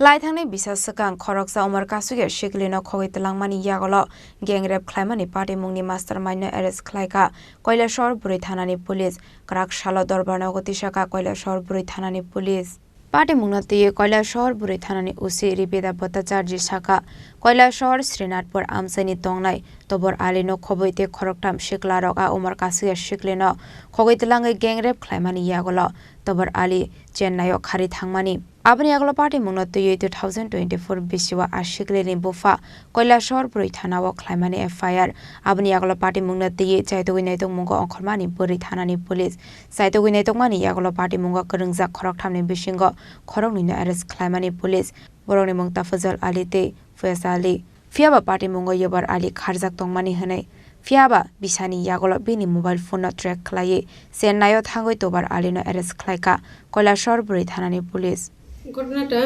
Khhlaijakmani Bisa Swkang Khorang Umar Kasukya Sikli no Khlaijakmani yagolo gang rap Khlaijakmani Patimungni Mastermind no ArrestKhlaikha Khlaijakmani Buri Thanani Police Krak Shalo Dorbar no Gotisaka Khlaijakmani Buri Thanani Police Patimungni tiye Khlaijakmani Buri Thanani Usi Ribeda Botacharji Saka Khlaijakmani Srinatpur Amsani Tongnai Tobor Ali no Khoboite Khoroktam Sikla roga Umar Kasukya Sikli no Khlaijakmani gang rap Khlaijakmani yagolo Tobor Ali Chennai Khari Thangmani Abni aglo Patimungni tiye 2024 Bisiwa Sikli ni Bufa Khlaijakmani Buri Thana o Khlaimani FIR Abni aglo Patimungni tiye Chaitogui Naitung Mungo Onkhormani Buri Thanani Police Chaitogui Naitungmani aglo Patimungni Krengjak Khoroktamni Bisingo Khorang ni ArrestKhlaikha Police Borongni Mungta Fazal Ali te Fuyas Ali Fiaba Patimungni Yobar Ali Kharjak Tongmani Hanai Fiaba Bisani yagolo bini mobile phone no track khlaiye Chennai thangoi tobar Ali no ArrestKhlaikha Khlaijakmani Buri Thanani Police ঘটনাটা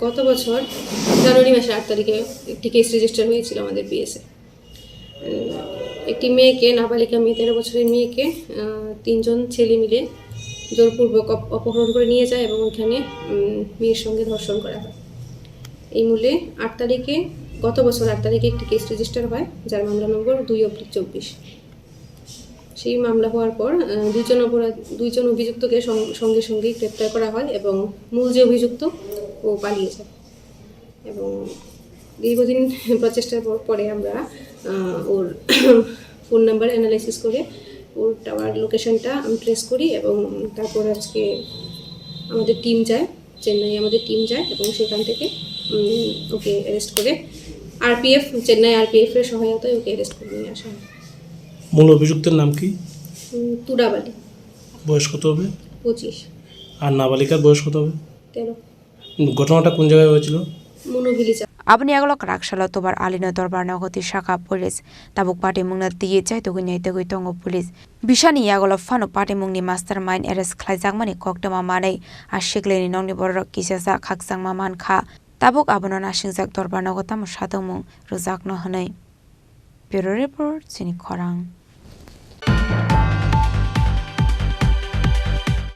গত বছর জানুয়ারি মাসের 8 তারিখে একটি case register হয়েছিল আমাদের পিএসএ একটি মেয়েকে নাবালিকা মেয়ে 13 বছরের মেয়েকে তিনজন ছেলে মিলে জোরপূর্বক অপহরণ করে নিয়ে যায় এবং ওখানে মেয়ের সঙ্গে ধর্ষণ করা হয় এই মূলে 8 তারিখে গত বছর 8 তারিখে একটি কেস রেজিস্টার হয় যার মামলা নম্বর 2/24 সেই মামলা হওয়ার পর দুইজন অভিযুক্তকে সঙ্গে সঙ্গে গ্রেফতার করা হয় এবং মূল যে অভিযুক্ত ও পালিয়ে যায় এবং দীর্ঘদিন প্রচেষ্টার পরে আমরা ওর ফোন নাম্বার অ্যানালাইসিস করে ওর টাওয়ার লোকেশনটা আমি ট্রেস করি এবং তারপর আজকে আমাদের টিম যায় চেন্নাই আমাদের টিম যায় এবং সেখান থেকে ওকে অ্যারেস্ট করে আরপিএফ চেন্নাই আরপিএফ এর সহায়তায় ওকে অ্যারেস্ট করে নিয়ে আসা হয় মূল অভিযুক্তের নাম কি তুরাবালি বয়স কত হবে 25 আর নাবালিকার বয়স কত হবে 13 ঘটনাটা কোন জায়গায় হয়েছিল মনোভিলি Abni aglo Krakshalo tobar alino dorbar no goti shaka police tabuk Patimungni tiye chaitogui naitogui tongo police Bishani yagolo fano Patimungni Mastermind ArrestKhlaikha koktama manai Sikli ni nongni borok kisasa khaksangma mankha tabuk abono nasingjak dorbar no gotam satomung rojak no hanai Bureau Report Chini Khorang